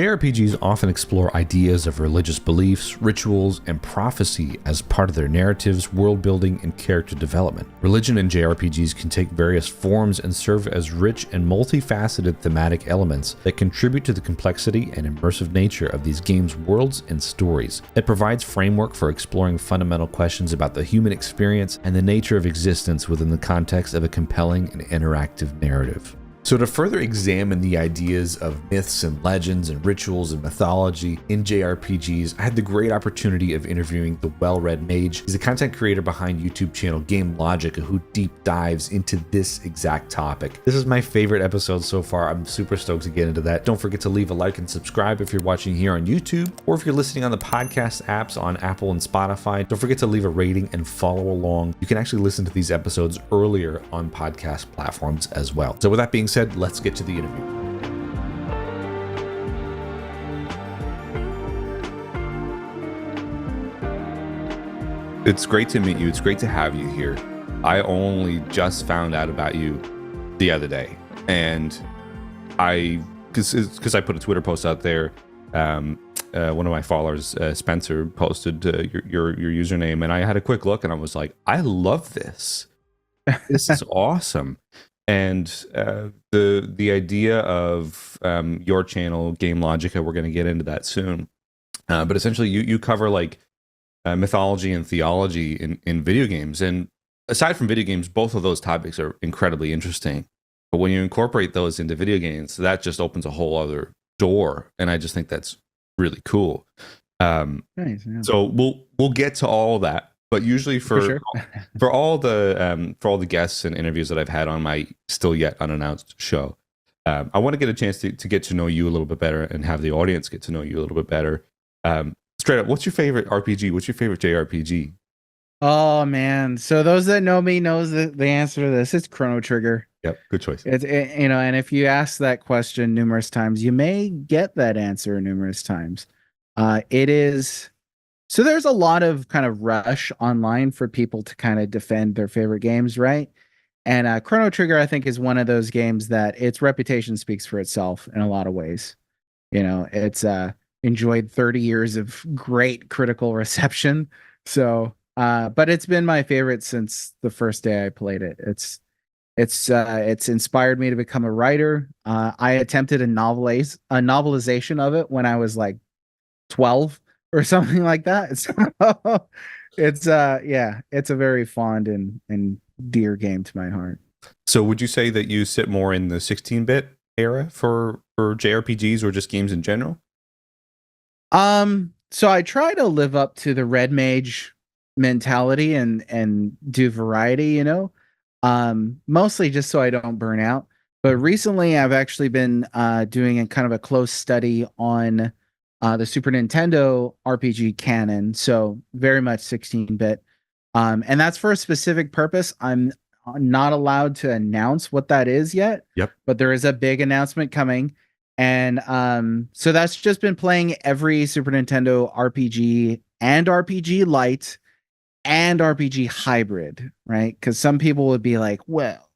JRPGs often explore ideas of religious beliefs, rituals, and prophecy as part of their narratives, world building, and character development. Religion in JRPGs can take various forms and serve as rich and multifaceted thematic elements that contribute to the complexity and immersive nature of these games' worlds and stories. It provides framework for exploring fundamental questions about the human experience and the nature of existence within the context of a compelling and interactive narrative. So to further examine the ideas of myths and legends and rituals and mythology in JRPGs, I had the great opportunity of interviewing the Well Red Mage. He's a content creator behind YouTube channel GameLogica who deep dives into this exact topic. This is my favorite episode so far. I'm super stoked to get into that. Don't forget to leave a like and subscribe if you're watching here on YouTube, or if you're listening on the podcast apps on Apple and Spotify. Don't forget to leave a rating and follow along. You can actually listen to these episodes earlier on podcast platforms as well. So with that being said, let's get to the interview. It's great to meet you. It's great to have you here. I only just found out about you the other day, and because I put a Twitter post out there. One of my followers, Spencer, posted your username, and I had a quick look, and I was like, I love this. This is awesome. And the idea of your channel, GameLogica, we're going to get into that soon. But essentially, you cover like mythology and theology in video games. And aside from video games, both of those topics are incredibly interesting. But when you incorporate those into video games, that just opens a whole other door. And I just think that's really cool. Nice, yeah. So we'll get to all that. But usually for all the guests and interviews that I've had on my still yet unannounced show, I want to get a chance to get to know you a little bit better and have the audience get to know you a little bit better. Straight up, what's your favorite RPG? What's your favorite JRPG? Oh man, so those that know me knows the answer to this. It's Chrono Trigger. Yep, good choice. And if you ask that question numerous times, you may get that answer numerous times. It is. So there's a lot of kind of rush online for people to kind of defend their favorite games, right? And Chrono Trigger, I think, is one of those games that its reputation speaks for itself in a lot of ways. You know, it's enjoyed 30 years of great critical reception. So, but it's been my favorite since the first day I played it. It's inspired me to become a writer. I attempted a novelization of it when I was like 12. Or something like that. It's a very fond and dear game to my heart. So would you say that you sit more in the 16-bit era for JRPGs or just games in general? So I try to live up to the Red Mage mentality and do variety, you know. Mostly just so I don't burn out. But recently I've actually been doing a kind of a close study on the Super Nintendo RPG canon, so very much 16-bit. And that's for a specific purpose. I'm not allowed to announce what that is yet. Yep. But there is a big announcement coming. And so that's just been playing every Super Nintendo RPG and RPG Lite and RPG Hybrid, right? Because some people would be like, well,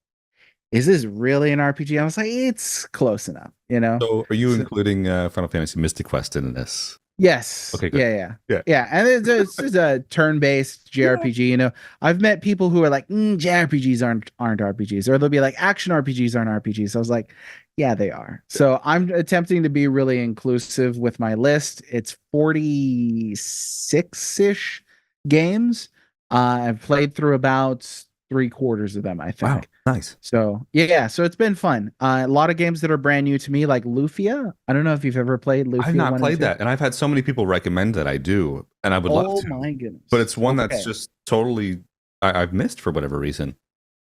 is this really an RPG? I was like, it's close enough, you know? So are you including Final Fantasy Mystic Quest in this? Yes. Okay, good. Yeah. And it's just a turn-based JRPG, you know? I've met people who are like, JRPGs aren't RPGs. Or they'll be like, action RPGs aren't RPGs. I was like, yeah, they are. So I'm attempting to be really inclusive with my list. It's 46-ish games. I've played through about 3/4 of them, I think. Wow, nice. So yeah, so it's been fun. A lot of games that are brand new to me, like Lufia. I don't know if you've ever played Lufia. I've not played that, and I've had so many people recommend that I do, and I would love to. Oh my goodness! But it's one that's just totally I've missed for whatever reason.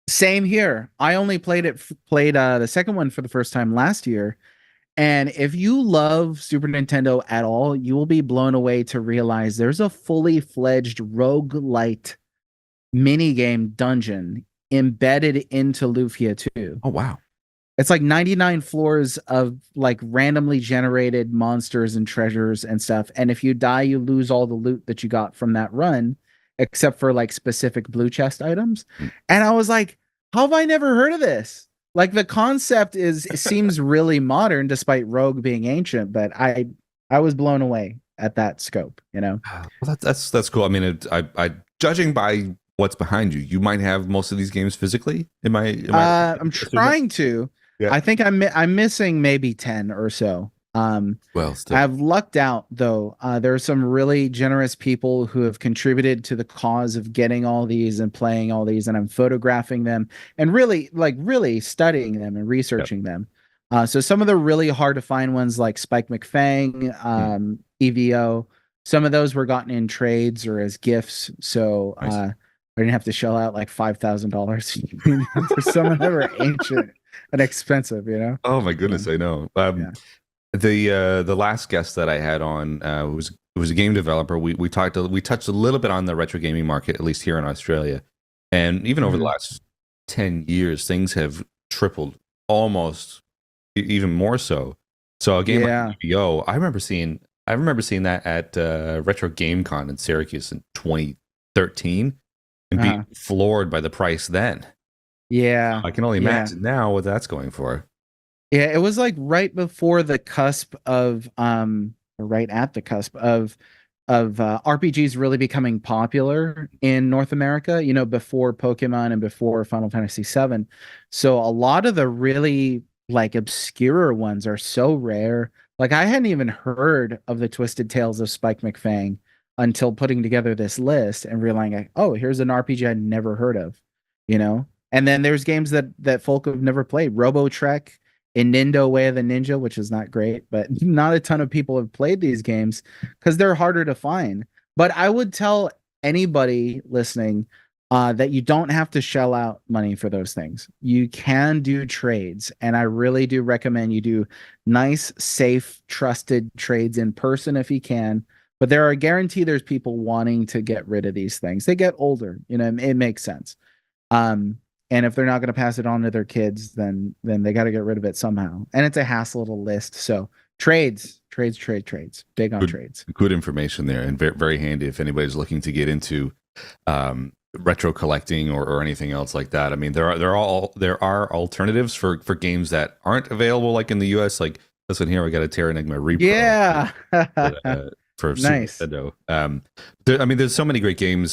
Same here. I only played the second one for the first time last year, and if you love Super Nintendo at all, you will be blown away to realize there's a fully fledged roguelite minigame dungeon embedded into Lufia 2. Oh wow. It's like 99 floors of like randomly generated monsters and treasures and stuff. And if you die, you lose all the loot that you got from that run, except for like specific blue chest items. And I was like, how have I never heard of this? like the concept is it seems really modern despite Rogue being ancient, but I was blown away at that scope, you know. Well, that's cool. I mean, I judging by what's behind you, you might have most of these games physically. Am I I'm assuming? trying to. Yeah. I think I'm missing maybe 10 or so. Well, still. I've lucked out though. There are some really generous people who have contributed to the cause of getting all these and playing all these, and I'm photographing them and really studying them and Yep. researching them. So some of the really hard to find ones like Spike McFang, Mm, EVO, some of those were gotten in trades or as gifts. So nice. I didn't have to shell out like $5,000 for some of them are ancient and expensive, you know? Oh my So, goodness, I know. yeah. The last guest that I had on was a game developer. We touched a little bit on the retro gaming market, at least here in Australia, and even over the Mhm. last 10 years, things have tripled, almost even more so. So a game like Yeah. HBO, I remember seeing that at Retro Game Con in Syracuse in 2013, and being Uh-huh. floored by the price then. Yeah. I can only Yeah. imagine now what that's going for. Yeah. It was like right before the cusp of or right at the cusp of RPGs really becoming popular in North America, you know, before Pokemon and before Final Fantasy VII. So a lot of the really like obscure ones are so rare. Like I hadn't even heard of the Twisted Tales of Spike McFang until putting together this list and realizing, like, oh, here's an RPG I'd never heard of, you know? And then there's games that folk have never played. Robo Trek and Nindo Way of the Ninja, which is not great, but not a ton of people have played these games because they're harder to find. But I would tell anybody listening that you don't have to shell out money for those things. You can do trades, and I really do recommend you do nice, safe, trusted trades in person if you can. But there are guarantee there's people wanting to get rid of these things. They get older, you know, it makes sense. Um, and if they're not going to pass it on to their kids, then they got to get rid of it somehow. And it's a hassle to list. So trades, big on Good, trades. good information there, and very, very handy if anybody's looking to get into retro collecting or anything else like that. I mean, there are alternatives for games that aren't available, like in the U.S. Like this one here, we got a Terra Enigma Repro Yeah. for Super Nice. Nintendo. I mean, there's so many great games,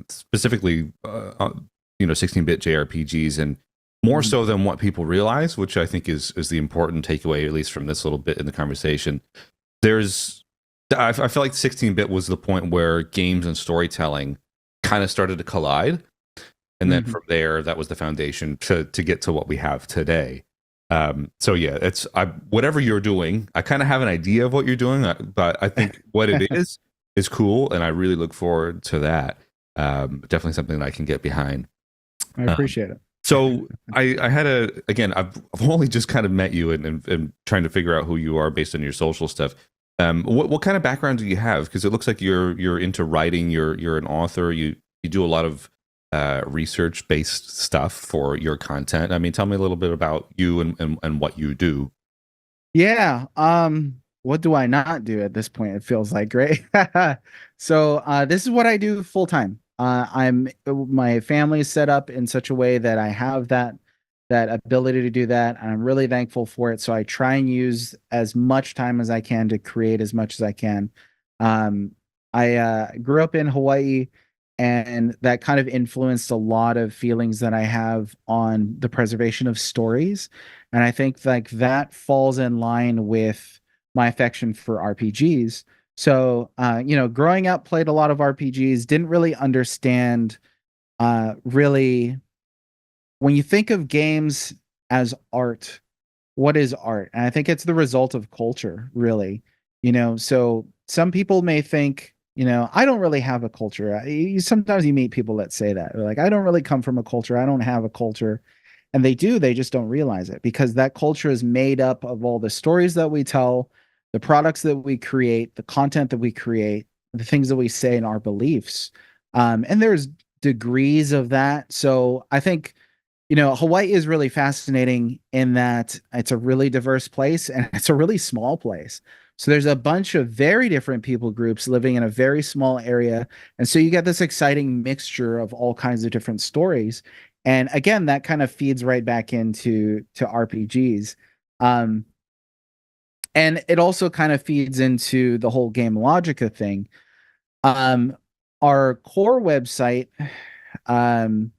specifically, 16-bit JRPGs, and more Mhm. so than what people realize, which I think is the important takeaway, at least from this little bit in the conversation. There's, I feel like 16-bit was the point where games and storytelling kind of started to collide, and then Mhm. from there, that was the foundation to get to what we have today. So yeah, whatever you're doing. I kind of have an idea of what you're doing, but I think what it is cool, and I really look forward to that. Definitely something that I can get behind. I Um, appreciate it. so I had again, I've only just kind of met you and trying to figure out who you are based on your social stuff. What kind of background do you have? Because it looks like you're into writing. You're an author. You do a lot of research based stuff for your content. I mean, tell me a little bit about you and what you do. Yeah. What do I not do at this point? It feels like, great. So this is what I do full time. My family is set up in such a way that I have that ability to do that. And I'm really thankful for it. So I try and use as much time as I can to create as much as I can. Um, I grew up in Hawaii, and that kind of influenced a lot of feelings that I have on the preservation of stories. And I think like that falls in line with my affection for RPGs. So, growing up, played a lot of RPGs, didn't really understand really when you think of games as art, what is art? And I think it's the result of culture, really. So some people may think, I don't really have a culture. Sometimes you meet people that say that. They're like, I don't really come from a culture. I don't have a culture. And they do, they just don't realize it because that culture is made up of all the stories that we tell, the products that we create, the content that we create, the things that we say, and our beliefs. And there's degrees of that. So I think Hawaii is really fascinating in that it's a really diverse place and it's a really small place. So there's a bunch of very different people groups living in a very small area. And so you get this exciting mixture of all kinds of different stories. And again, that kind of feeds right back into RPGs. Um, and it also kind of feeds into the whole GameLogica thing. Um, our core website um,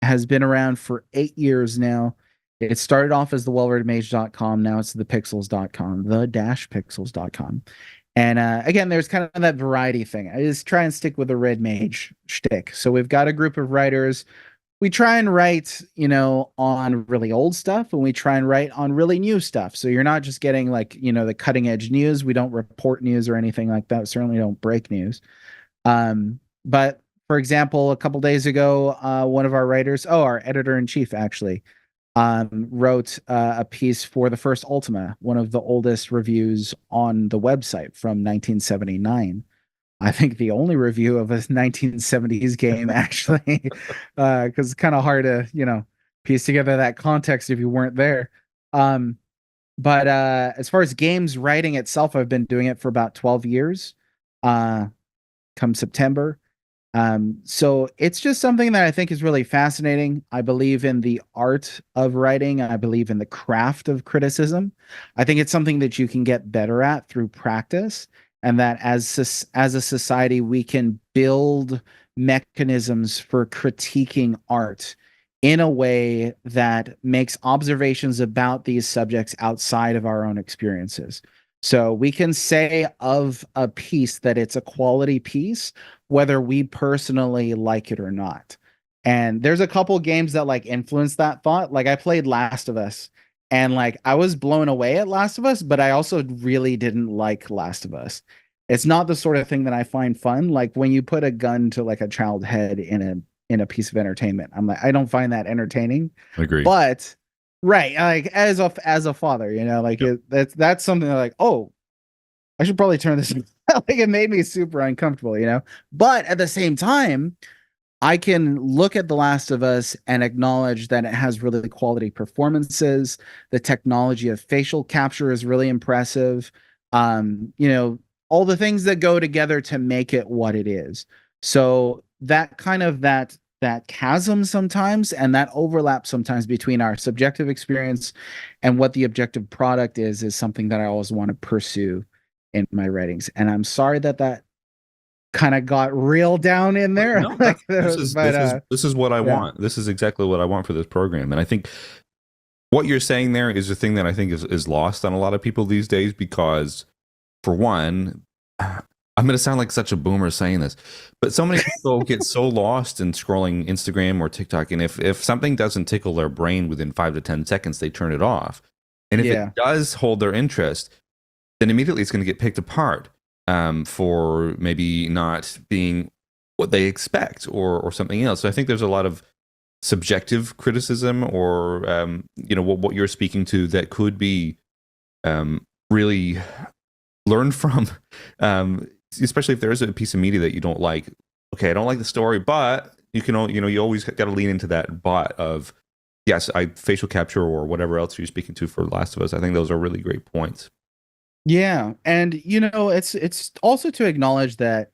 has been around for 8 years now. It started off as the wellredmage.com. Now it's the-pixels.com, the-pixels.com. And again, there's kind of that variety thing. I just try and stick with the Red Mage shtick. So we've got a group of writers. We try and write, on really old stuff, and we try and write on really new stuff. So you're not just getting like, the cutting edge news. We don't report news or anything like that. We certainly don't break news. But for example, a couple days ago, one of our writers, our editor in chief actually, wrote a piece for the first Ultima, one of the oldest reviews on the website from 1979. I think the only review of a 1970s game, actually, because it's kind of hard to, piece together that context if you weren't there. But as far as games writing itself, I've been doing it for about 12 years. Come September. So it's just something that I think is really fascinating. I believe in the art of writing. I believe in the craft of criticism. I think it's something that you can get better at through practice, and that as a society, we can build mechanisms for critiquing art in a way that makes observations about these subjects outside of our own experiences. So we can say of a piece that it's a quality piece, whether we personally like it or not. And there's a couple games that like influence that thought. Like I played Last of Us, and like I was blown away at Last of Us, but I also really didn't like Last of Us. It's not the sort of thing that I find fun. Like when you put a gun to like a child's head in a piece of entertainment, I'm like, I don't find that entertaining. Agree. But right, like as a father, like Yep. that's something that like, oh, I should probably turn this. Like it made me super uncomfortable. But at the same time, I can look at The Last of Us and acknowledge that it has really quality performances. The technology of facial capture is really impressive. All the things that go together to make it what it is. So that kind of that chasm sometimes, and that overlap sometimes between our subjective experience and what the objective product is something that I always want to pursue in my writings. And I'm sorry that kind of got real down in there. No, Like, this is what I yeah. want. This is exactly what I want for this program. And I think what you're saying there is the thing that I think is lost on a lot of people these days, because for one, I'm going to sound like such a boomer saying this, but so many people get so lost in scrolling Instagram or TikTok, and if something doesn't tickle their brain within 5 to 10 seconds, they turn it off. And if it does hold their interest, then immediately it's going to get picked apart for maybe not being what they expect or something else. So I think there's a lot of subjective criticism, or what you're speaking to, that could be really learned from, especially if there is a piece of media that you don't like. Okay, I don't like the story, but you always got to lean into that bot of, yes, facial capture or whatever else you're speaking to for Last of Us. I think those are really great points. Yeah, and it's also to acknowledge that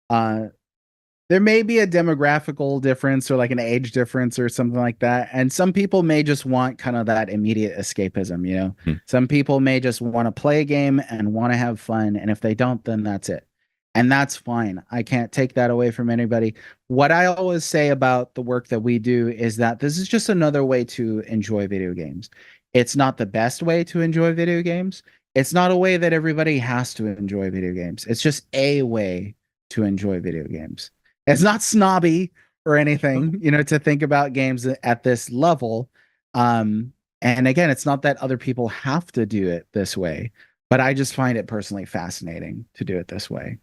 there may be a demographical difference or like an age difference or something like that, and some people may just want kind of that immediate escapism. Some people may just want to play a game and want to have fun, and if they don't, then that's it, and that's fine. I can't take that away from anybody. What I always say about the work that we do is that this is just another way to enjoy video games. It's not the best way to enjoy video games. It's not a way that everybody has to enjoy video games. It's just a way to enjoy video games. It's not snobby or anything, to think about games at this level. And again, it's not that other people have to do it this way, but I just find it personally fascinating to do it this way.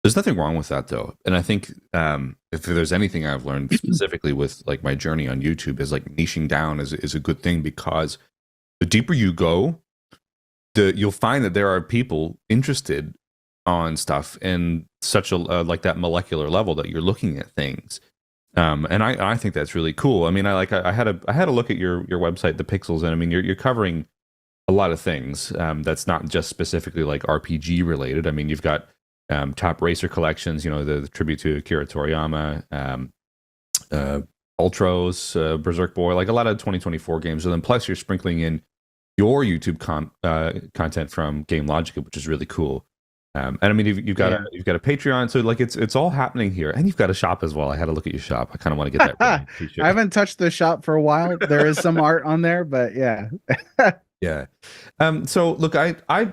There's nothing wrong with that, though. And I think if there's anything I've learned specifically with like my journey on YouTube, is like niching down is a good thing, because the deeper you go, you'll find that there are people interested on stuff in such a like that molecular level that you're looking at things, and I think that's really cool. I mean, I had a look at your website, The Pixels, and I mean you're covering a lot of things that's not just specifically like RPG related. I mean, you've got top racer collections, the tribute to Akira Toriyama, Ultros, Berserk Boy, like a lot of 2024 games, and then plus you're sprinkling in your YouTube content from GameLogica, which is really cool. And I mean, you've got a Patreon, so like it's all happening here, and you've got a shop as well. I had to look at your shop. I kind of want to get that I haven't touched the shop for a while. There is some art on there, but yeah. Yeah. So look, I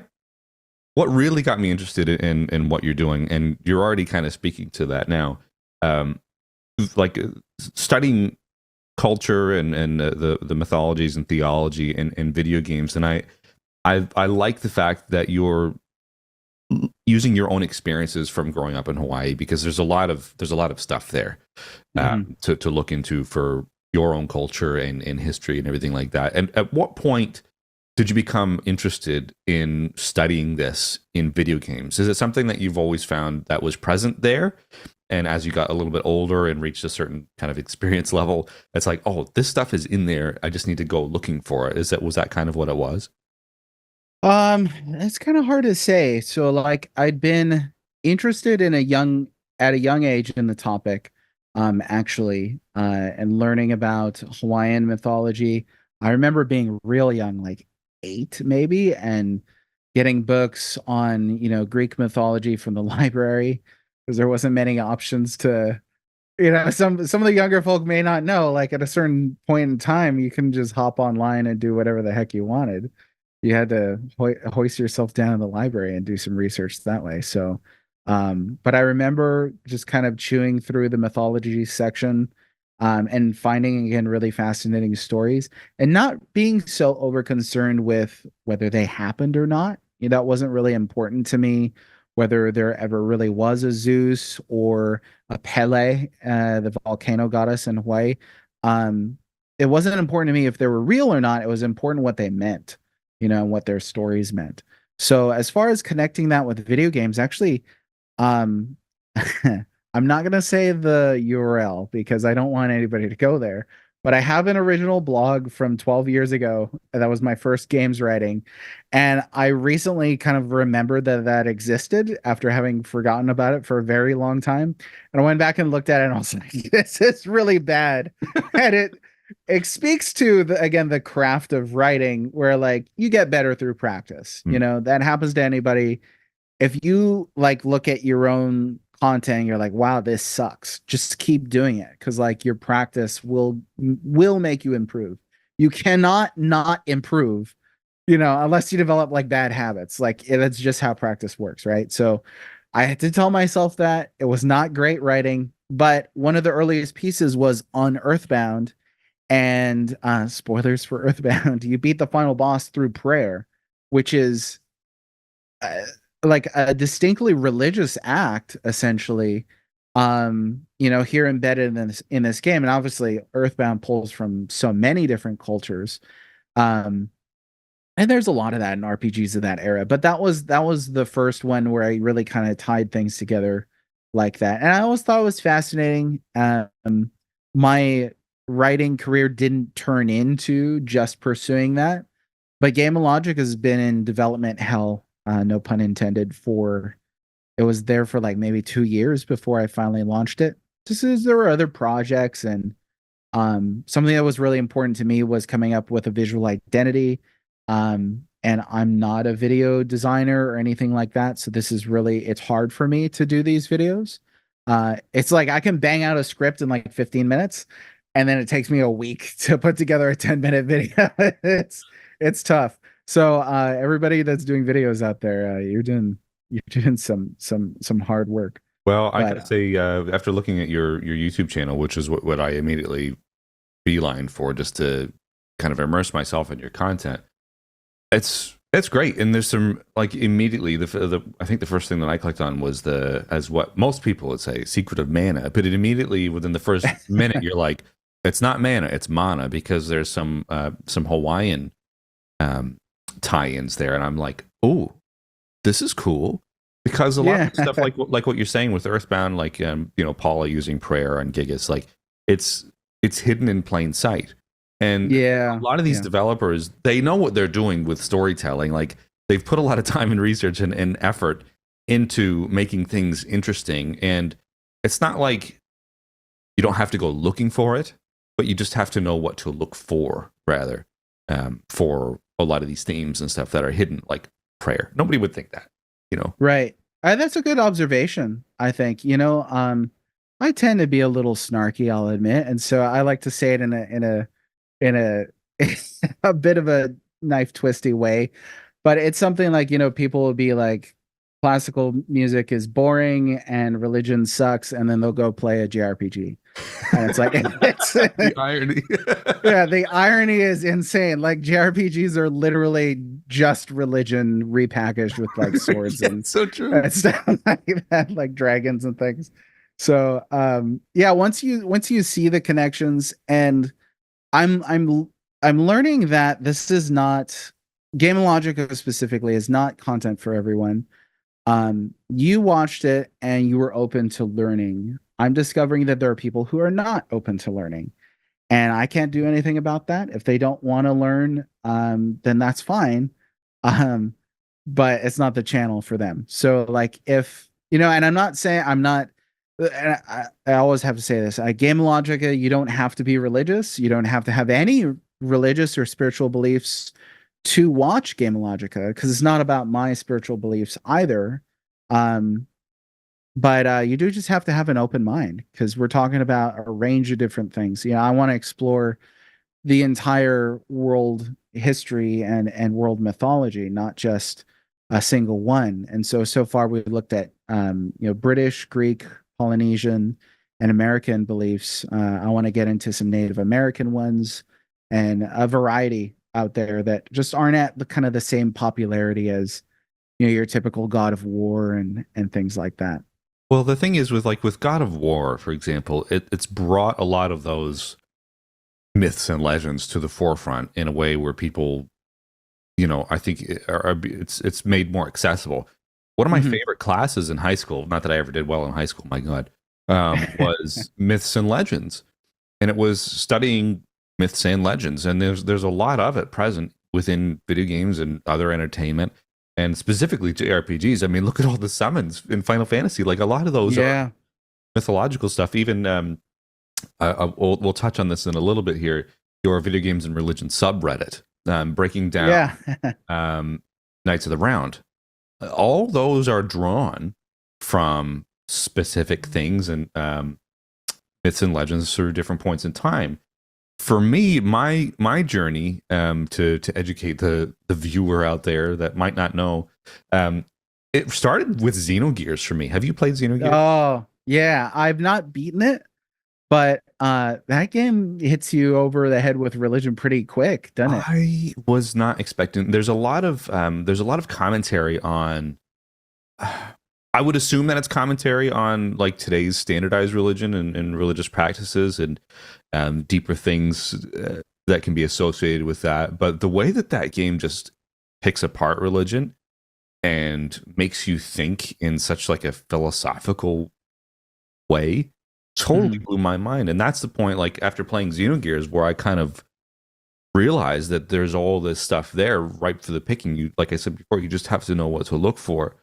what really got me interested in what you're doing, and you're already kind of speaking to that now, like studying culture and the mythologies and theology in video games, and I like the fact that you're using your own experiences from growing up in Hawaii, because there's a lot of stuff there to look into for your own culture and history and everything like that. And at what point did you become interested in studying this in video games? Is it something that you've always found that was present there? And as you got a little bit older and reached a certain kind of experience level, it's like, oh, this stuff is in there. I just need to go looking for it. Was that kind of what it was? It's kind of hard to say. So like I'd been interested in at a young age in the topic, actually, and learning about Hawaiian mythology. I remember being real young, like 8 maybe, and getting books on, Greek mythology from the library, because there wasn't many options to, some of the younger folk may not know, like at a certain point in time, you can just hop online and do whatever the heck you wanted. You had to hoist yourself down in the library and do some research that way. So, but I remember just kind of chewing through the mythology section, and finding again really fascinating stories, and not being so over concerned with whether they happened or not. That wasn't really important to me, whether there ever really was a Zeus or a Pele, the volcano goddess in Hawaii. It wasn't important to me if they were real or not. It was important what they meant, what their stories meant. So as far as connecting that with video games, actually, um, I'm not going to say the URL because I don't want anybody to go there, but I have an original blog from 12 years ago. That was my first games writing. And I recently kind of remembered that existed after having forgotten about it for a very long time. And I went back and looked at it and I was like, this is really bad. And it speaks to the craft of writing, where like you get better through practice. That happens to anybody. If you like look at your own content, you're like, wow, this sucks, just keep doing it, because like your practice will make you improve. You cannot not improve, unless you develop like bad habits. Like that's just how practice works, right? So I had to tell myself that it was not great writing, but one of the earliest pieces was on Earthbound. And spoilers for Earthbound, you beat the final boss through prayer, which is like a distinctly religious act, essentially. Here embedded in this game, and obviously Earthbound pulls from so many different cultures. And there's a lot of that in RPGs of that era, but that was the first one where I really kind of tied things together like that. And I always thought it was fascinating. My writing career didn't turn into just pursuing that, but GameLogica has been in development hell, no pun intended, it was there for like maybe 2 years before I finally launched it. Just as there were other projects, and something that was really important to me was coming up with a visual identity. And I'm not a video designer or anything like that, so it's hard for me to do these videos. It's like I can bang out a script in like 15 minutes, and then it takes me a week to put together a 10-minute video. It's tough. So everybody that's doing videos out there, you're doing some hard work. Well, I gotta say, after looking at your YouTube channel, which is what I immediately beeline for, just to kind of immerse myself in your content, it's great. And there's some, like, immediately I think the first thing that I clicked on was as what most people would say, secret of mana. But it immediately, within the first minute, you're like, it's not mana, it's mana, because there's some Hawaiian tie-ins there, and I'm like, oh, this is cool, because a lot of stuff like what you're saying with Earthbound, like Paula using prayer on Gigas, like it's hidden in plain sight. And a lot of these developers, they know what they're doing with storytelling. Like they've put a lot of time and research and effort into making things interesting, and it's not like you don't have to go looking for it. but you just have to know what to look for, rather, for a lot of these themes and stuff that are hidden, like prayer. Nobody would think that, you know. Right. That's a good observation, I think. I tend to be a little snarky, I'll admit, and so I like to say it in a a bit of a knife twisty way. But it's something like, people will be like, classical music is boring and religion sucks, and then they'll go play a JRPG. And it's like it's The irony. yeah, the irony is insane. Like JRPGs are literally just religion repackaged with like swords Yeah, and so true. stuff like that, like dragons and things. So yeah, once you see the connections, and I'm learning that this is not GameLogica specifically is not content for everyone. You watched it and you were open to learning. I'm discovering that there are people who are not open to learning, and I can't do anything about that. If they don't want to learn, then that's fine. Um, but it's not the channel for them. So like if, and I'm not saying I'm not, and I always have to say this, GameLogica, you don't have to be religious. You don't have to have any religious or spiritual beliefs to watch GameLogica, because it's not about my spiritual beliefs either. But you do just have to have an open mind, because we're talking about a range of different things. I want to explore the entire world history and world mythology, not just a single one. And so far we've looked at British, Greek, Polynesian, and American beliefs. I want to get into some Native American ones, and a variety out there that just aren't at the kind of the same popularity as your typical God of War and things like that. Well, the thing is with God of War, for example, it's brought a lot of those myths and legends to the forefront in a way where people, I think it's made more accessible. One of my favorite classes in high school, not that I ever did well in high school, my God, was myths and legends, and it was studying myths and legends, and there's a lot of it present within video games and other entertainment, and specifically JRPGs. I mean, look at all the summons in Final Fantasy. Like a lot of those are mythological stuff. Even we'll touch on this in a little bit here. Your video games and religion subreddit, breaking down Knights of the Round. All those are drawn from specific things and myths and legends through different points in time. For me, my journey to educate the viewer out there that might not know, it started with Xenogears for me. Have you played Xenogears? Oh, yeah. I've not beaten it, but that game hits you over the head with religion pretty quick, doesn't it? I was not expecting. There's a lot of commentary on. I would assume that it's commentary on like today's standardized religion and religious practices and deeper things that can be associated with that. But the way that game just picks apart religion and makes you think in such like a philosophical way totally blew my mind. And that's the point, like after playing Xenogears, where I kind of realized that there's all this stuff there ripe for the picking. You, like I said before, you just have to know what to look for.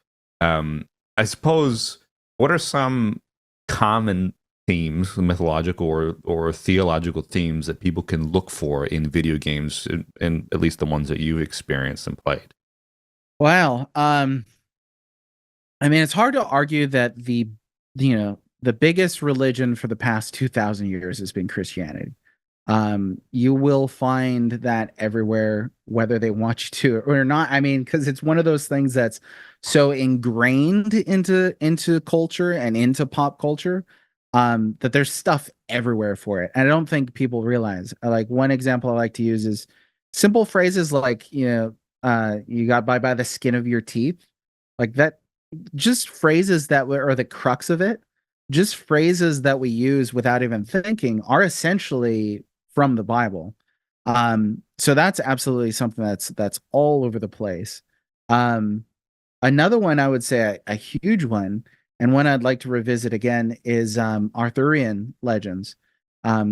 I suppose, what are some common themes, mythological or theological themes that people can look for in video games, and at least the ones that you experienced and played? Wow. I mean, it's hard to argue that the biggest religion for the past 2,000 years has been Christianity. You will find that everywhere, whether they want you to or not. I mean, because it's one of those things that's so ingrained into culture and into pop culture, that there's stuff everywhere for it. And I don't think people realize. Like one example I like to use is simple phrases like, you got by the skin of your teeth, like that. Just phrases that are the crux of it. Just phrases that we use without even thinking are essentially from the Bible. So that's absolutely something that's all over the place. Another one I would say a huge one, and one I'd like to revisit again, is Arthurian legends.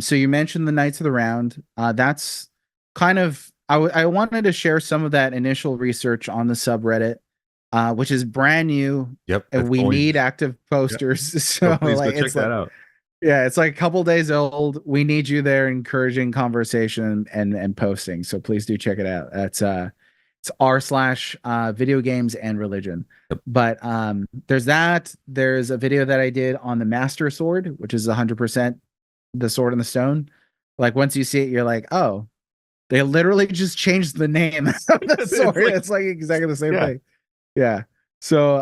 So you mentioned the Knights of the Round. That's kind of I wanted to share some of that initial research on the subreddit, which is brand new. Yep, And we need active posters. Yep. So please like, go check that out. Yeah, it's like a couple days old. We need you there, encouraging conversation and posting. So please do check it out. That's it's r/, video games and religion. Yep. But there's that. There's a video that I did on the Master Sword, which is 100% the Sword in the Stone. Like once you see it, you're like, oh, they literally just changed the name of the sword. It's like exactly the same thing. Yeah. So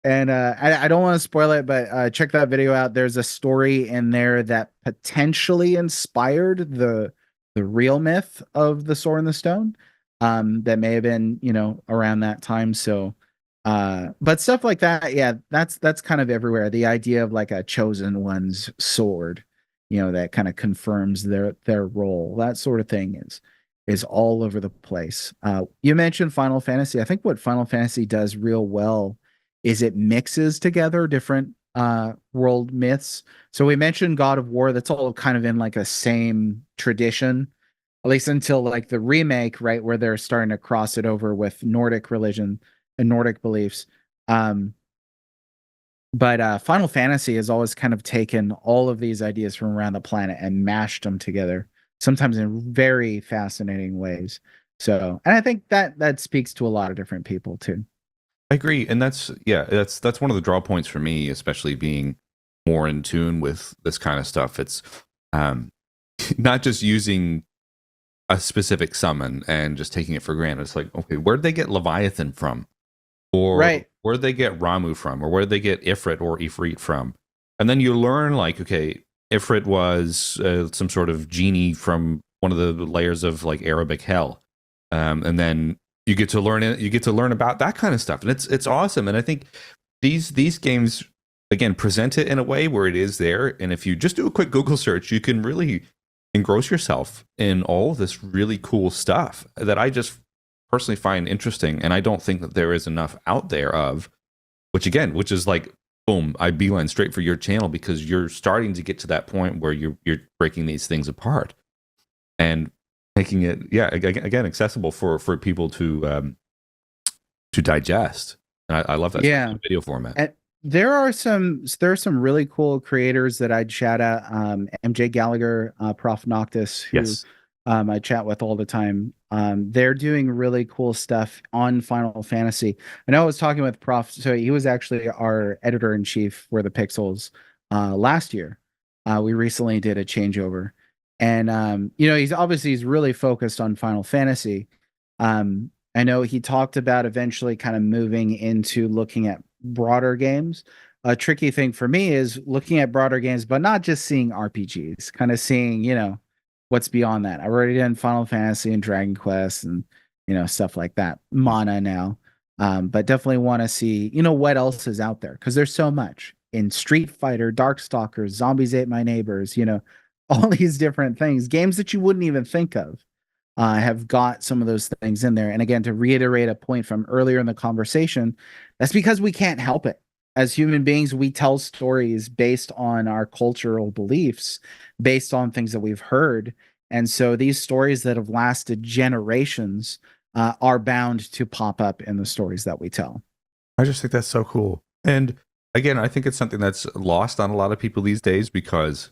and I don't want to spoil it, but check that video out. There's a story in there that potentially inspired the real myth of the Sword in the Stone. That may have been, around that time. So but stuff like that, yeah, that's kind of everywhere. The idea of like a chosen one's sword, that kind of confirms their role. That sort of thing is all over the place. You mentioned Final Fantasy. I think what Final Fantasy does real well is it mixes together different world myths. So we mentioned God of War. That's all kind of in like a same tradition, at least until like the remake, right, where they're starting to cross it over with Nordic religion and Nordic beliefs. But Final Fantasy has always kind of taken all of these ideas from around the planet and mashed them together, sometimes in very fascinating ways. So, and I think that speaks to a lot of different people too. I agree, and that's one of the draw points for me, especially being more in tune with this kind of stuff. It's not just using a specific summon and just taking it for granted. It's like, okay, where'd they get Leviathan from? Or right. where'd they get Ramu from? Or where'd they get Ifrit or Ifrit from? And then you learn, like, okay, Ifrit was some sort of genie from one of the layers of like Arabic hell. And then you get to learn about that kind of stuff. And it's awesome. And I think these games, again, present it in a way where it is there. And if you just do a quick Google search, you can really engross yourself in all this really cool stuff that I just personally find interesting. And I don't think that there is enough out there of, which is like, boom, I beeline straight for your channel, because you're starting to get to that point where you're breaking these things apart and making it, again, accessible for people to digest. And I love that video format. And there are some really cool creators that I'd shout out. MJ Gallagher, Prof Noctis, who Yes. I chat with all the time. They're doing really cool stuff on Final Fantasy. I know I was talking with Prof. So he was actually our editor in chief for the Pixels last year. We recently did a changeover, and he's really focused on Final Fantasy. I know he talked about eventually kind of moving into looking at broader games. A tricky thing for me is looking at broader games, but not just seeing RPGs, kind of seeing, what's beyond that. I've already done Final Fantasy and Dragon Quest and, stuff like that. Mana now. But definitely want to see, what else is out there, because there's so much in Street Fighter, Darkstalkers, Zombies Ate My Neighbors, all these different things, games that you wouldn't even think of. Have got some of those things in there. And again, to reiterate a point from earlier in the conversation, that's because we can't help it. As human beings, we tell stories based on our cultural beliefs, based on things that we've heard. And so these stories that have lasted generations are bound to pop up in the stories that we tell. I just think that's so cool. And again, I think it's something that's lost on a lot of people these days, because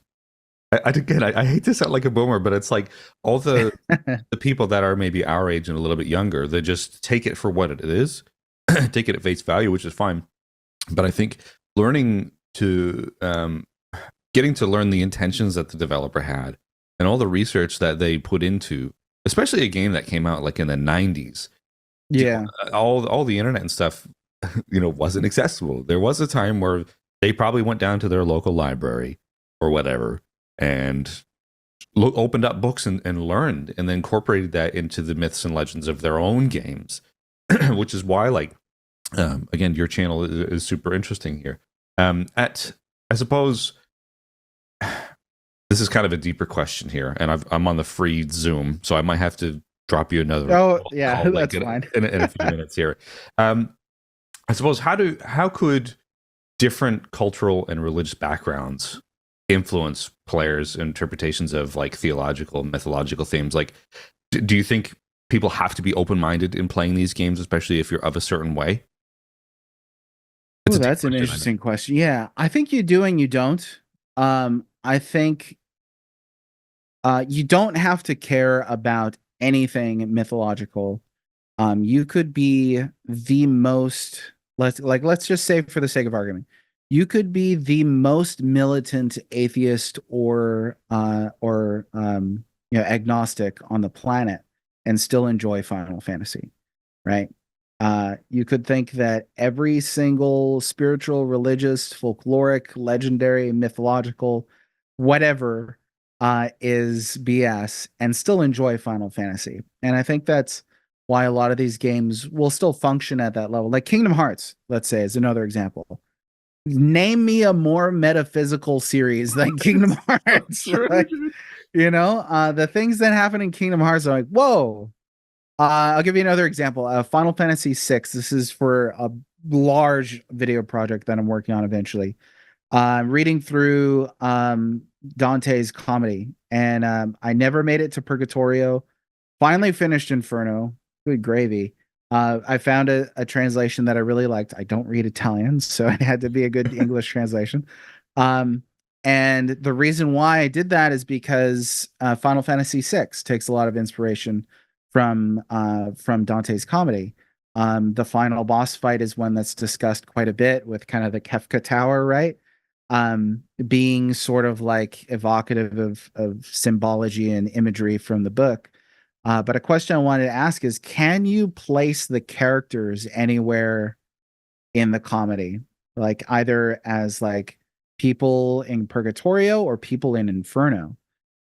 I hate to sound like a boomer, but it's like all the people that are maybe our age and a little bit younger, they just take it for what it is, take it at face value, which is fine. But I think learning to, getting to learn the intentions that the developer had and all the research that they put into, especially a game that came out like in the 90s. Yeah. All the internet and stuff, wasn't accessible. There was a time where they probably went down to their local library or whatever and opened up books and learned, and then incorporated that into the myths and legends of their own games, which is why, like, again, your channel is super interesting here. I suppose this is kind of a deeper question here, and I'm on the free Zoom, so I might have to drop you another. Oh, yeah, call, that's fine. in a few minutes here. I suppose how could different cultural and religious backgrounds influence players' interpretations of like theological, mythological themes? Like, do you think people have to be open-minded in playing these games, especially if you're of a certain way? That's an interesting question. Yeah, I think you do and you don't. I think you don't have to care about anything mythological. You could be the most let's just say for the sake of argument, you could be the most militant atheist or agnostic on the planet and still enjoy Final Fantasy, right? You could think that every single spiritual, religious, folkloric, legendary, mythological, whatever is BS and still enjoy Final Fantasy. And I think that's why a lot of these games will still function at that level. Like Kingdom Hearts, let's say, is another example. Name me a more metaphysical series than Kingdom Hearts. Like, the things that happen in Kingdom Hearts are like, whoa. I'll give you another example. Final Fantasy VI. This is for a large video project that I'm working on eventually. Reading through Dante's comedy, and I never made it to Purgatorio. Finally finished Inferno. Good gravy. I found a translation that I really liked. I don't read Italian, so it had to be a good English translation. And the reason why I did that is because Final Fantasy VI takes a lot of inspiration from Dante's comedy. The final boss fight is one that's discussed quite a bit with kind of the Kefka Tower, right? Being sort of like evocative of symbology and imagery from the book. But a question I wanted to ask is, can you place the characters anywhere in the comedy? Like either as like people in Purgatorio or people in Inferno?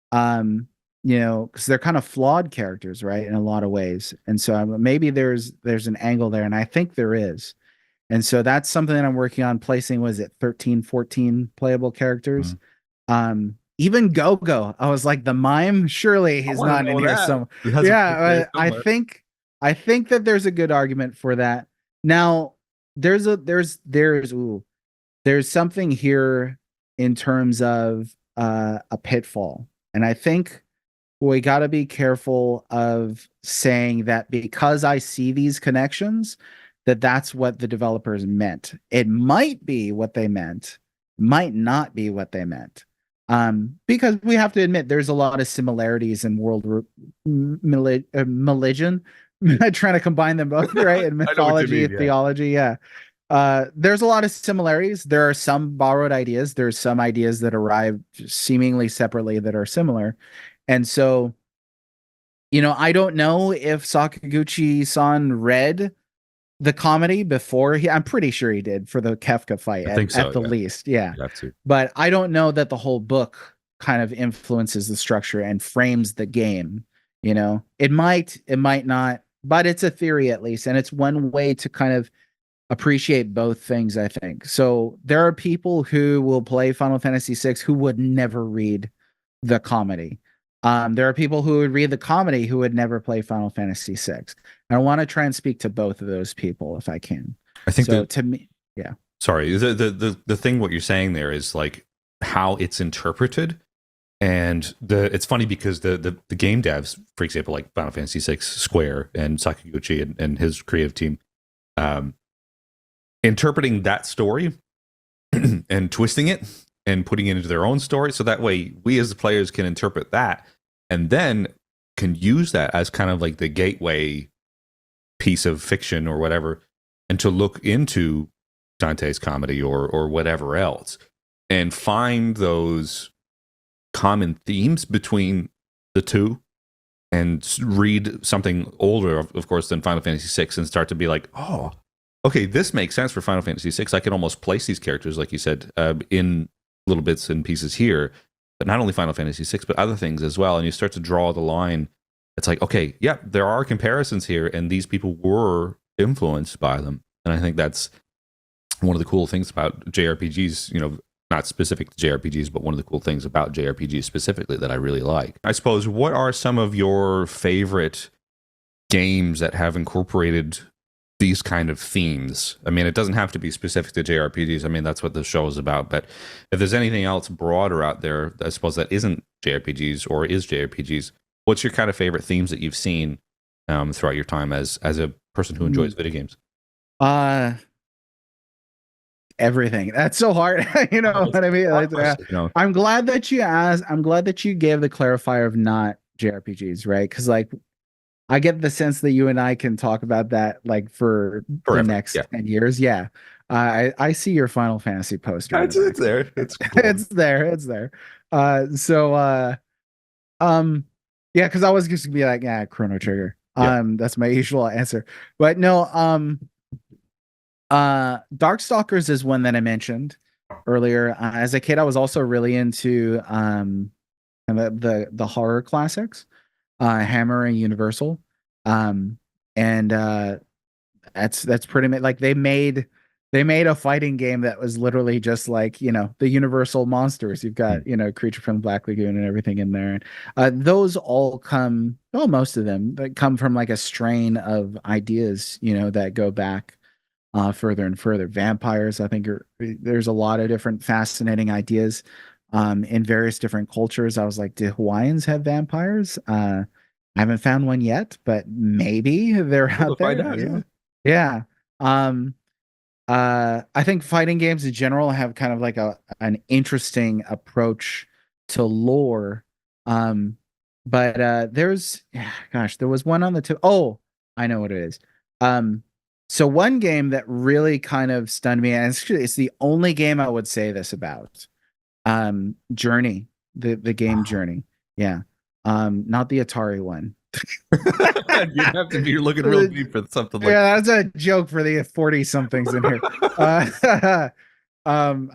Because they're kind of flawed characters, right, in a lot of ways. And so maybe there's an angle there, and I think there is. And so that's something that I'm working on placing. Was it 13, 14 playable characters? Even Go-Go, I was like, the mime, surely he's not in here somewhere. Yeah, I think that there's a good argument for that. Now, there's something here in terms of a pitfall. And I think we got to be careful of saying that because I see these connections, that's what the developers meant. It might be what they meant, might not be what they meant. Because we have to admit there's a lot of similarities in religion. Trying to combine them both, right? And mythology, theology, yeah. There's a lot of similarities. There are some borrowed ideas. There's some ideas that arrive seemingly separately that are similar. And so, I don't know if Sakaguchi-san read the comedy before. I'm pretty sure he did for the Kefka fight at the least. Yeah. But I don't know that the whole book kind of influences the structure and frames the game. It might not, but it's a theory at least. And it's one way to kind of appreciate both things, I think. So there are people who will play Final Fantasy VI who would never read the comedy. There are people who would read the comedy who would never play Final Fantasy VI. And I want to try and speak to both of those people if I can. I think so. To me, yeah. Sorry, the thing what you're saying there is like how it's interpreted, and it's funny because the game devs, for example, like Final Fantasy VI, Square, and Sakaguchi and his creative team, interpreting that story and twisting it and putting it into their own story, so that way we as the players can interpret that and then can use that as kind of like the gateway piece of fiction or whatever, and to look into Dante's comedy or whatever else and find those common themes between the two, and read something older, of course, than Final Fantasy VI, and start to be like, oh, okay, this makes sense for Final Fantasy VI. I can almost place these characters, like you said, in little bits and pieces here, but not only Final Fantasy VI, but other things as well. And you start to draw the line. It's like, okay, yeah, there are comparisons here, and these people were influenced by them. And I think that's one of the cool things about JRPGs, not specific to JRPGs, but one of the cool things about JRPGs specifically that I really like. I suppose, what are some of your favorite games that have incorporated these kind of themes? I mean, it doesn't have to be specific to JRPGs. I mean, that's what the show is about. But if there's anything else broader out there, I suppose that isn't JRPGs or is JRPGs, what's your kind of favorite themes that you've seen throughout your time as a person who enjoys video games? everything. That's so hard. You know what I mean? Like, You know, I'm glad that you asked. I'm glad that you gave the clarifier of not JRPGs, right? Because like I get the sense that you and I can talk about that like for the forever. next Yeah, 10 years. Yeah. I see your Final Fantasy poster in the it's back. there. It's cool. It's there. It's there. Um yeah, because I was just gonna be like, yeah, Chrono Trigger. Yeah. That's my usual answer. But no, Darkstalkers is one that I mentioned earlier. As a kid, I was also really into the horror classics, Hammer and Universal. And that's pretty much like they made a fighting game that was literally just like, you know, the Universal monsters. You've got, you know, Creature from the Black Lagoon and everything in there. And those all come, well, most of them that come from like a strain of ideas, you know, that go back further and further. Vampires, I think, there's a lot of different fascinating ideas in various different cultures. I was like, do Hawaiians have vampires? I haven't found one yet, but maybe they're We'll out find there. out. You Yeah. know? Yeah. Um, I think fighting games in general have kind of like an interesting approach to lore. But there's, yeah, gosh, there was one on the tip. Oh, I know what it is. So one game that really kind of stunned me, and it's the only game I would say this about. Journey, the game Journey. Yeah. Not the Atari one. You'd have to be looking real deep for something like Yeah, that's a joke for the 40 somethings in here. I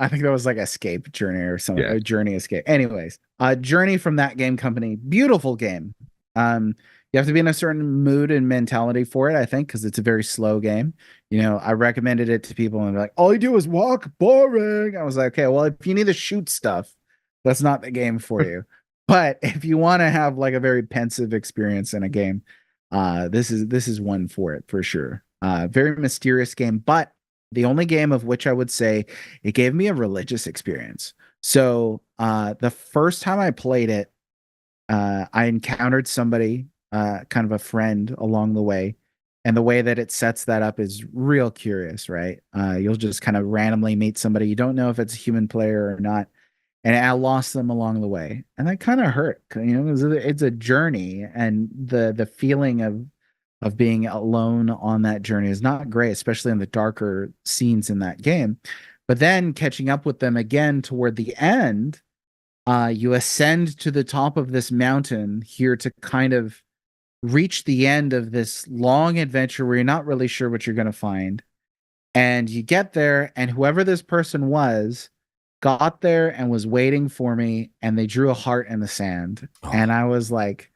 think that was like Escape Journey or something. yeah. Journey Escape. Anyways, Journey from that game company. Beautiful game. You have to be in a certain mood and mentality for it, I think, because it's a very slow game. You know, I recommended it to people and they're like, all you do is walk, boring. I was like, okay, well, if you need to shoot stuff, that's not the game for you. But if you want to have like a very pensive experience in a game, this is one for it for sure. Very mysterious game, but the only game of which I would say it gave me a religious experience. So the first time I played it, I encountered somebody, kind of a friend along the way. And the way that it sets that up is real curious, right? You'll just kind of randomly meet somebody. You don't know if it's a human player or not. And I lost them along the way. And that kind of hurt. You know, it's a journey. And the feeling of being alone on that journey is not great, especially in the darker scenes in that game. But then catching up with them again toward the end, you ascend to the top of this mountain here to kind of reach the end of this long adventure where you're not really sure what you're going to find. And you get there, and whoever this person was got there and was waiting for me, and they drew a heart in the sand. Oh. And I was like,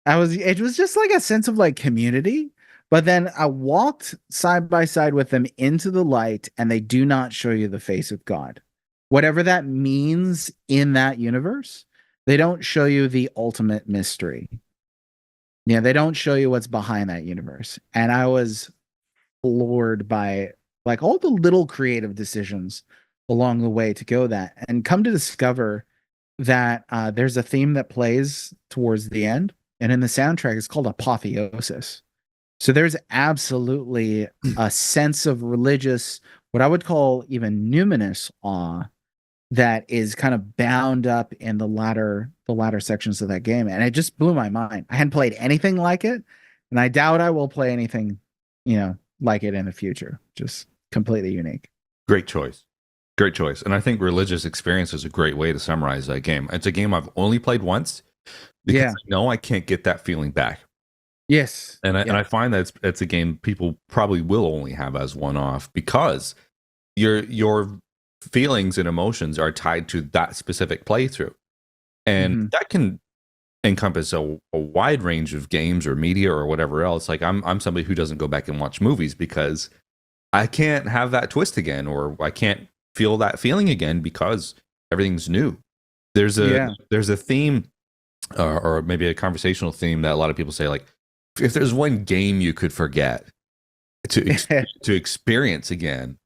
it was just like a sense of like community. But then I walked side by side with them into the light, and they do not show you the face of God. Whatever that means in that universe, they don't show you the ultimate mystery. Yeah, they don't show you what's behind that universe. And I was floored by like all the little creative decisions along the way to go that, and come to discover that there's a theme that plays towards the end, and in the soundtrack it's called Apotheosis. So there's absolutely a sense of religious, what I would call even numinous awe, that is kind of bound up in the latter sections of that game, and it just blew my mind. I hadn't played anything like it, and I doubt I will play anything, you know, like it in the future. Just completely unique. Great choice. Great choice. And I think religious experience is a great way to summarize that game. It's a game I've only played once because Yeah. I know I can't get that feeling back. Yes. And Yeah. I find that it's a game people probably will only have as one off because your feelings and emotions are tied to that specific playthrough. And that can encompass a wide range of games or media or whatever else. Like I'm somebody who doesn't go back and watch movies because I can't have that twist again, or I can't feel that feeling again because everything's new. There's a theme, or maybe a conversational theme that a lot of people say, like, if there's one game you could forget to experience again,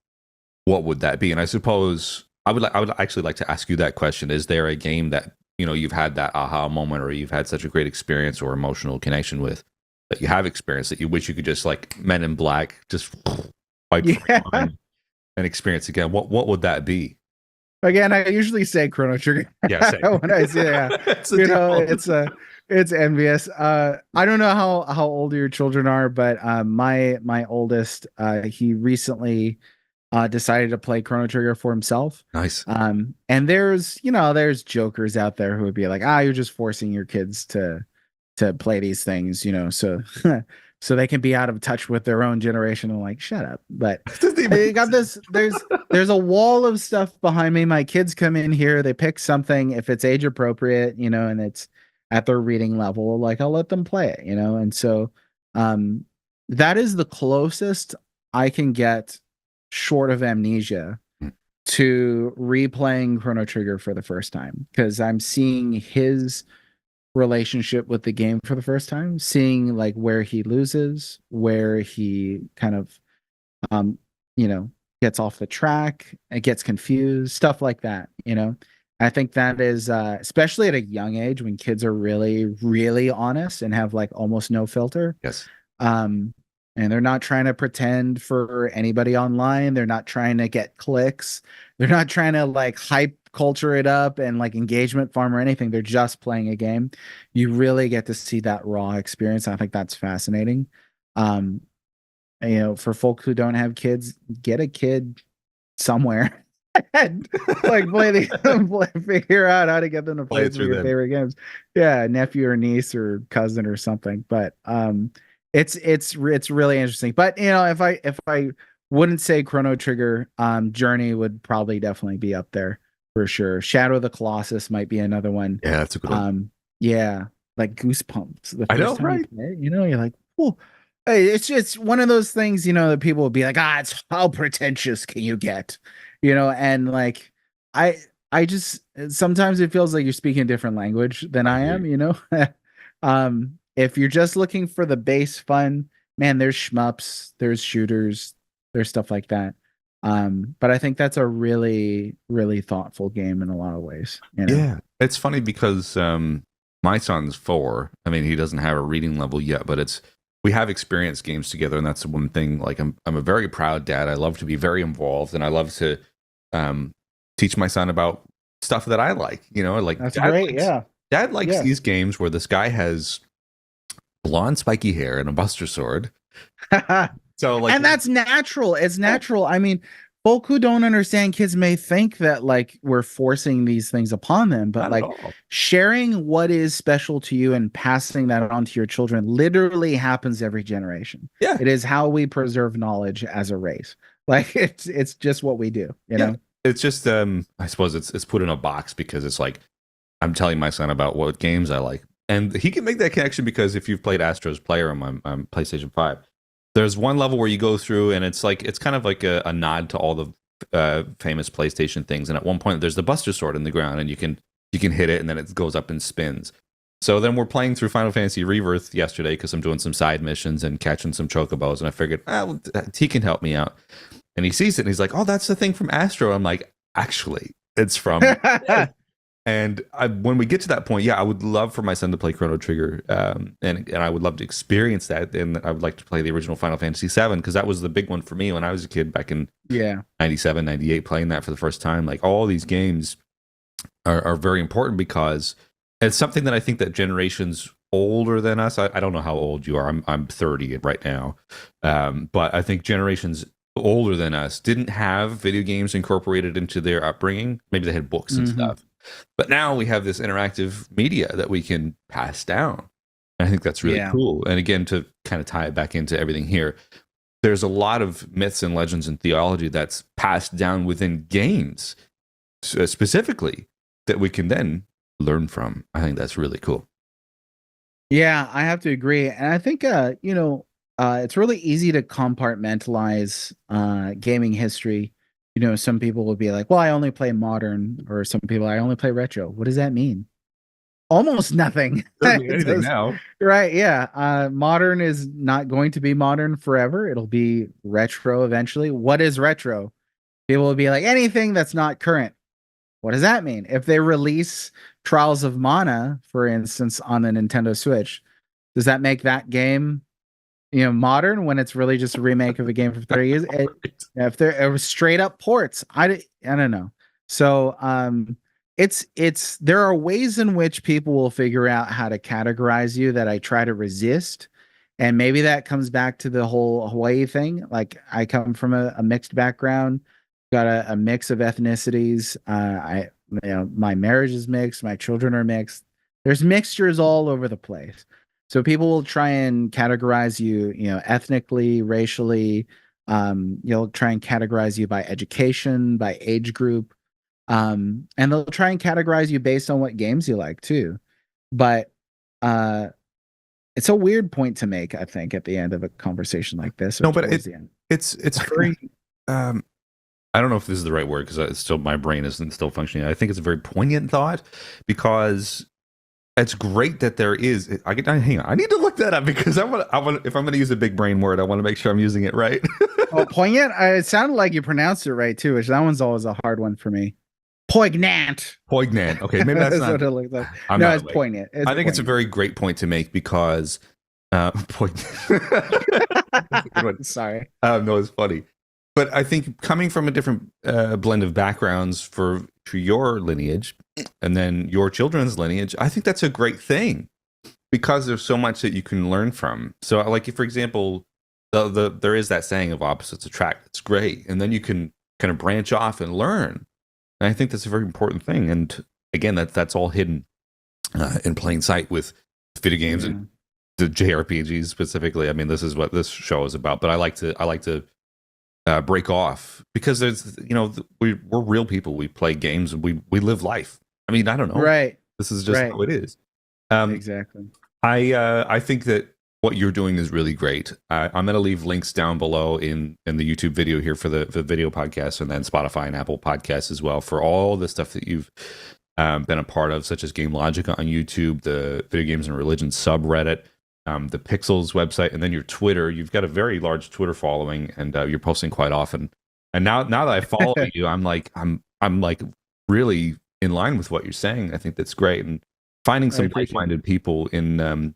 what would that be? And I suppose I would actually like to ask you that question. Is there a game that, you know, you've had that aha moment, or you've had such a great experience or emotional connection with, that you have experienced, that you wish you could just, like Men in Black, just wipe your mind an experience again, what would that be? Again, I usually say Chrono Trigger Yeah, same. when I see that. It's a You know, default. it's envious. I don't know how old your children are, but my oldest, he recently decided to play Chrono Trigger for himself. Nice. And there's jokers out there who would be like, you're just forcing your kids to play these things, so so they can be out of touch with their own generation. I'm like, shut up. But I got this. There's a wall of stuff behind me. My kids come in here, they pick something if it's age appropriate, and it's at their reading level, like I'll let them play it, and so um that is the closest I can get short of amnesia Hmm. to replaying Chrono Trigger for the first time, because I'm seeing his relationship with the game for the first time, seeing like where he loses, where he kind of um gets off the track and gets confused, stuff like that. I think that is especially at a young age when kids are really really honest and have like almost no filter. Yes. um and they're not trying to pretend for anybody online. They're not trying to get clicks. They're not trying to like hype culture it up and like engagement farm or anything. They're just playing a game. You really get to see that raw experience. I think that's fascinating. Um, for folk who don't have kids, get a kid somewhere and like figure out how to get them to Play play it some of through your them. favorite games. Yeah, nephew or niece or cousin or something. But it's really interesting. But if I wouldn't say Chrono Trigger, Journey would probably definitely be up there for sure. Shadow of the Colossus might be another one. Yeah, that's a good one. Yeah, like goosebumps the I know, first time you right? play it, you're like, oh, hey, it's just one of those things, that people will be like, it's how pretentious can you get? And like I I just sometimes it feels like you're speaking a different language than I I hear am, you. If you're just looking for the base fun, man, there's shmups, there's shooters, there's stuff like that. But I think that's a really, really thoughtful game in a lot of ways. Yeah, it's funny because my son's 4. I mean, he doesn't have a reading level yet, but we have experienced games together, and that's the one thing. Like, I'm a very proud dad. I love to be very involved, and I love to um, teach my son about stuff that I like. Like That's great. Yeah. dad likes Yeah. these games where this guy has blonde spiky hair and a buster sword. So like, And that's natural. It's natural. I mean, folk who don't understand kids may think that like we're forcing these things upon them, but not at like all. sharing what is special to you and passing that on to your children literally happens every generation. Yeah, It is how we preserve knowledge as a race. Like it's just what we do, you yeah. know? It's just I suppose it's put in a box because it's like I'm telling my son about what games I like, and he can make that connection because if you've played Astro's Player on my PlayStation 5, there's one level where you go through and it's kind of like a nod to all the famous PlayStation things, and at one point there's the Buster Sword in the ground, and you can hit it, and then it goes up and spins. So then we're playing through Final Fantasy Rebirth yesterday because I'm doing some side missions and catching some chocobos, and I figured, well, he can help me out. And he sees it and he's like, "Oh, that's the thing from Astro." I'm like, "Actually, it's from this." And when we get to that point, yeah, I would love for my son to play Chrono Trigger, and I would love to experience that. And I would like to play the original Final Fantasy VII because that was the big one for me when I was a kid back in Yeah. 97, 98, playing that for the first time. Like all these games are very important because it's something that I think that generations older than us. I don't know how old you are. I'm 30 right now, but I think generations older than us didn't have video games incorporated into their upbringing. Maybe they had books and stuff, but now we have this interactive media that we can pass down. And I think that's really Yeah. cool. And again, to kind of tie it back into everything here, there's a lot of myths and legends and theology that's passed down within games specifically that we can then learn from. I think that's really cool. Yeah, I have to agree. And I think it's really easy to compartmentalize gaming history. Some people will be like, "Well, I only play modern," or some people, "I only play retro." What does that mean? Almost nothing. Doesn't mean It anything does- now. Right, yeah. Modern is not going to be modern forever. It'll be retro eventually. What is retro? People will be like, anything that's not current. What does that mean? If they release Trials of Mana, for instance, on the Nintendo Switch, does that make that game, modern when it's really just a remake of a game from 30 years. If it was straight up ports, I don't know. So it's there are ways in which people will figure out how to categorize you that I try to resist. And maybe that comes back to the whole Hawaii thing. Like I come from a mixed background, got a mix of ethnicities. My marriage is mixed, my children are mixed. There's mixtures all over the place. So people will try and categorize you, ethnically, racially. You'll try and categorize you by education, by age group. And they'll try and categorize you based on what games you like too. But it's a weird point to make, I think, at the end of a conversation like this. No, but it's very I don't know if this is the right word because it's still, my brain isn't still functioning. I think it's a very poignant thought because it's great that there is. Hang on, I need to look that up because I want. If I'm going to use a big brain word, I want to make sure I'm using it right. Poignant. It sounded like you pronounced it right too, which that one's always a hard one for me. Poignant. Poignant. Okay, maybe that's not. What it looks like. It's poignant. I think it's a very great point to make because poignant. Sorry. No, it's funny. But I think coming from a different blend of backgrounds for your lineage and then your children's lineage, I think that's a great thing because there's so much that you can learn from. So, like, for example, there is that saying of opposites attract. It's great. And then you can kind of branch off and learn. And I think that's a very important thing. And again, that's all hidden in plain sight with video games and the JRPGs specifically. I mean, this is what this show is about. But I like to break off because there's we're real people. We play games and we live life. I mean, I don't know. Right. This is just how it is. Exactly. I think that what you're doing is really great. I'm going to leave links down below in the YouTube video here for the video podcast and then Spotify and Apple Podcasts as well for all the stuff that you've been a part of, such as GameLogica on YouTube, the Video Games and Religion subreddit, the Pixels website, and then your Twitter. You've got a very large Twitter following, and you're posting quite often. And now that I follow you, I'm like really in line with what you're saying. I think that's great, and finding some like-minded people in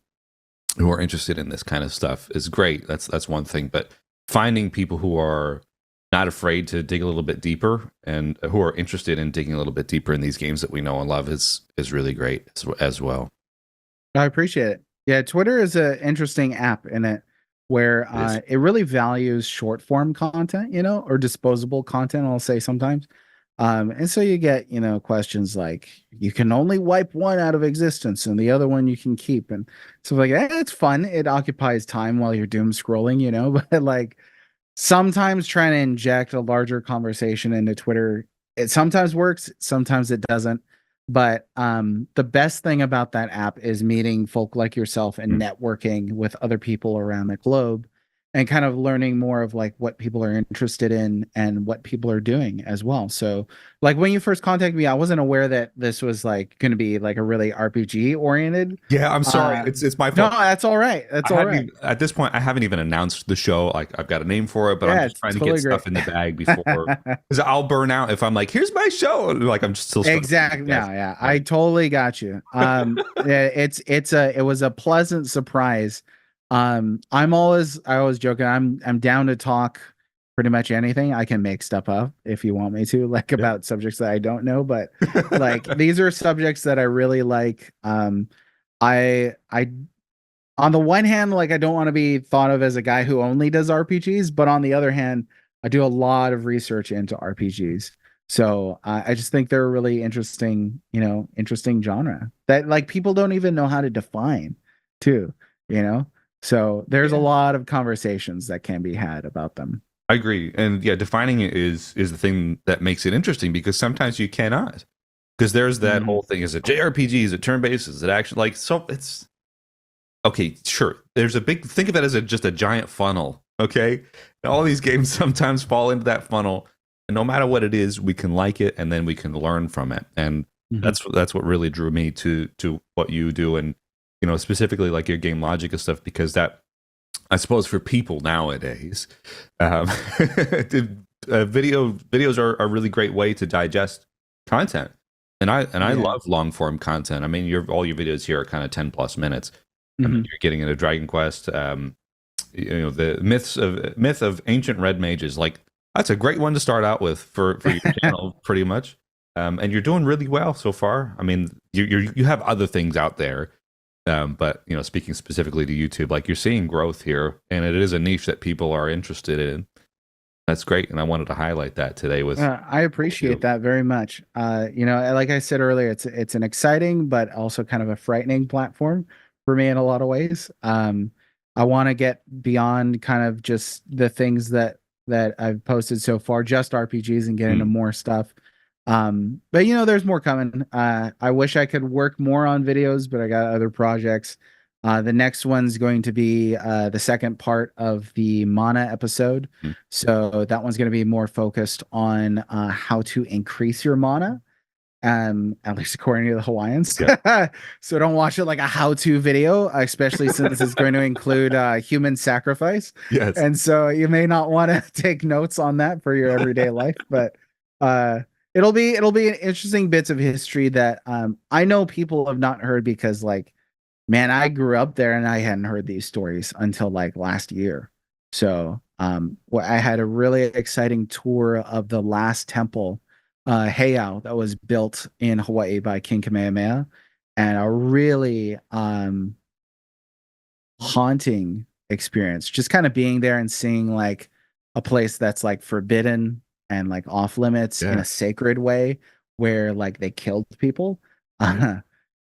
who are interested in this kind of stuff is great. That's one thing, but finding people who are not afraid to dig a little bit deeper and who are interested in digging a little bit deeper in these games that we know and love is really great as well. I appreciate it. Yeah, Twitter is an interesting app in it where it really values short form content, or disposable content, I'll say sometimes. And so you get, questions like you can only wipe one out of existence and the other one you can keep. And so like, it's fun. It occupies time while you're doom scrolling, but like sometimes trying to inject a larger conversation into Twitter, it sometimes works, sometimes it doesn't. But the best thing about that app is meeting folk like yourself and networking with other people around the globe and kind of learning more of like what people are interested in and what people are doing as well. So like when you first contacted me, I wasn't aware that this was like going to be like a really RPG oriented. Yeah, I'm sorry. It's my fault. No, that's all right. That's all right. At this point, I haven't even announced the show. Like I've got a name for it, but I'm just trying to get stuff in the bag before because I'll burn out if I'm like, here's my show. Like I'm just still exactly. No, yeah, I totally got you. It was a pleasant surprise. I always joking. I'm down to talk pretty much anything. I can make stuff up if you want me to, like about subjects that I don't know, but like these are subjects that I really like. I on the one hand, like I don't want to be thought of as a guy who only does RPGs, but on the other hand, I do a lot of research into RPGs. So I just think they're a really interesting genre that like people don't even know how to define too, So there's a lot of conversations that can be had about them. I agree. And yeah, defining it is the thing that makes it interesting because sometimes you cannot. Because there's that whole thing. Is it JRPG? Is it turn-based? Is it action? Like, so it's... Okay, sure. There's a big... Think of it as just a giant funnel, okay? And all these games sometimes fall into that funnel. And no matter what it is, we can like it and then we can learn from it. And that's what really drew me to what you do and specifically like your GameLogica stuff, because that, I suppose for people nowadays, videos are a really great way to digest content. And I love long form content. I mean, all your videos here are kind of 10 plus minutes. I mean, you're getting into Dragon Quest, the myth of ancient red mages. Like that's a great one to start out with for your channel, pretty much. And you're doing really well so far. I mean, you have other things out there, but speaking specifically to YouTube, like you're seeing growth here, and it is a niche that people are interested in. That's great, and I wanted to highlight that today. I appreciate that very much. Like I said earlier, it's an exciting but also kind of a frightening platform for me in a lot of ways. I want to get beyond kind of just the things that I've posted so far, just RPGs, and get into more stuff. But there's more coming. I wish I could work more on videos, but I got other projects. The next one's going to be the second part of the mana episode. So that one's going to be more focused on how to increase your mana, at least according to the Hawaiians. Yeah. So don't watch it like a how-to video, especially since it's going to include human sacrifice. Yes. And so you may not want to take notes on that for your everyday life, but it'll be an interesting bits of history that I know people have not heard because man, I grew up there and I hadn't heard these stories until last year. So I had a really exciting tour of the last temple, Heiau, that was built in Hawaii by King Kamehameha, and a really haunting experience. Just kind of being there and seeing a place that's forbidden and off limits in a sacred way, where they killed people.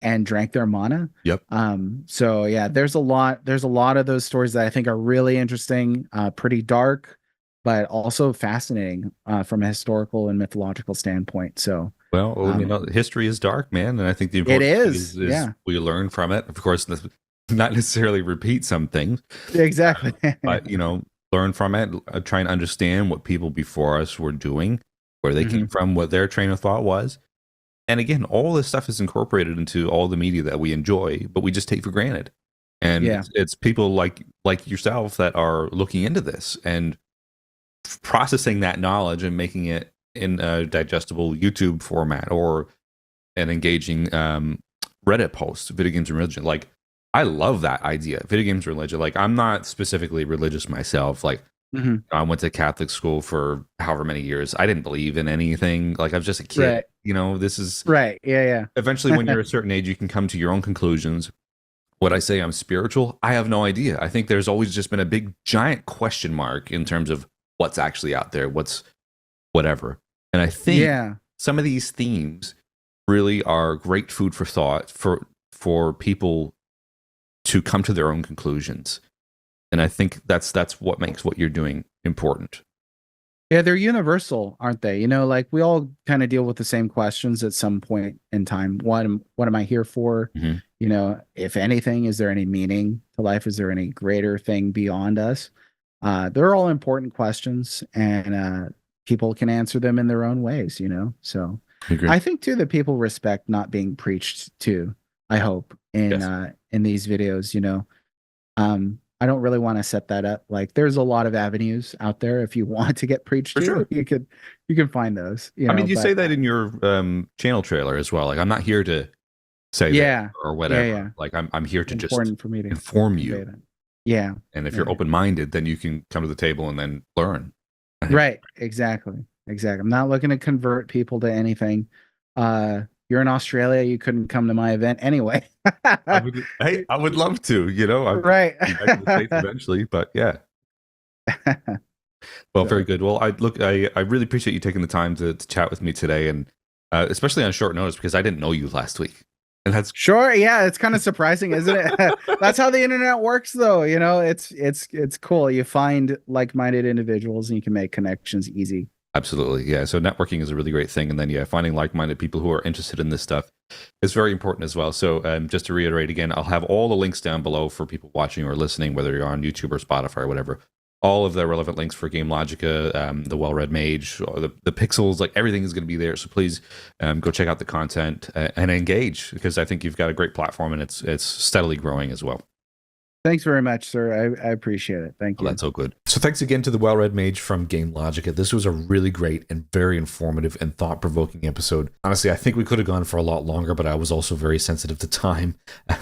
And drank their mana. Yep. So yeah, there's a lot of those stories that I think are really interesting, pretty dark, but also fascinating from a historical and mythological standpoint. So history is dark, man, and I think the important thing is we learn from it. Of course, not necessarily repeat some things. Exactly. But learn from it, try and understand what people before us were doing, where they came from, what their train of thought was. And again, all this stuff is incorporated into all the media that we enjoy, but we just take for granted. And it's people like yourself that are looking into this and processing that knowledge and making it in a digestible YouTube format or an engaging Reddit post, video games and religion. I love that idea, video games and religion. I'm not specifically religious myself. I went to Catholic school for however many years. I didn't believe in anything. I was just a kid. Right. This is right. Yeah. Eventually, when you're a certain age, you can come to your own conclusions. Would I say I'm spiritual? I have no idea. I think there's always just been a big, giant question mark in terms of what's actually out there, what's whatever. And I think some of these themes really are great food for thought for people to come to their own conclusions. And I think that's what makes what you're doing important. Yeah, they're universal, aren't they? We all kind of deal with the same questions at some point in time. What am I here for? If anything, is there any meaning to life? Is there any greater thing beyond us? They're all important questions, and people can answer them in their own ways, So I think too that people respect not being preached to, I hope, in these videos, I don't really want to set that up. There's a lot of avenues out there. If you want to get preached to, sure. you can find those. You say that in your channel trailer as well. I'm not here to say that or whatever. I'm here to important for me to inform you. Yeah. And if you're open-minded, then you can come to the table and then learn. Right. Exactly. I'm not looking to convert people to anything. You're in Australia. You couldn't come to my event anyway. I would love to, right. Eventually, but yeah. Well, very good. Well, I really appreciate you taking the time to chat with me today, and especially on short notice, because I didn't know you last week. And that's sure. Yeah. It's kind of surprising, isn't it? That's how the internet works though. It's cool. You find like-minded individuals and you can make connections easy. Absolutely. Yeah. So networking is a really great thing. And then, finding like-minded people who are interested in this stuff is very important as well. So just to reiterate again, I'll have all the links down below for people watching or listening, whether you're on YouTube or Spotify or whatever. All of the relevant links for GameLogica, the Well Red Mage, the pixels, everything is going to be there. So please go check out the content and engage, because I think you've got a great platform and it's steadily growing as well. Thanks very much, sir. I appreciate it. Thank you. That's all good. So thanks again to the Well Red Mage from GameLogica. This was a really great and very informative and thought-provoking episode. Honestly, I think we could have gone for a lot longer, but I was also very sensitive to time,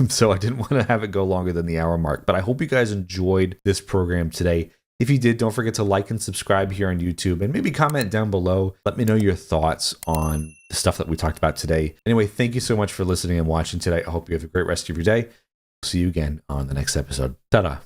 so I didn't want to have it go longer than the hour mark. But I hope you guys enjoyed this program today. If you did, don't forget to like and subscribe here on YouTube, and maybe comment down below. Let me know your thoughts on the stuff that we talked about today. Anyway, thank you so much for listening and watching today. I hope you have a great rest of your day. See you again on the next episode. Ta-da.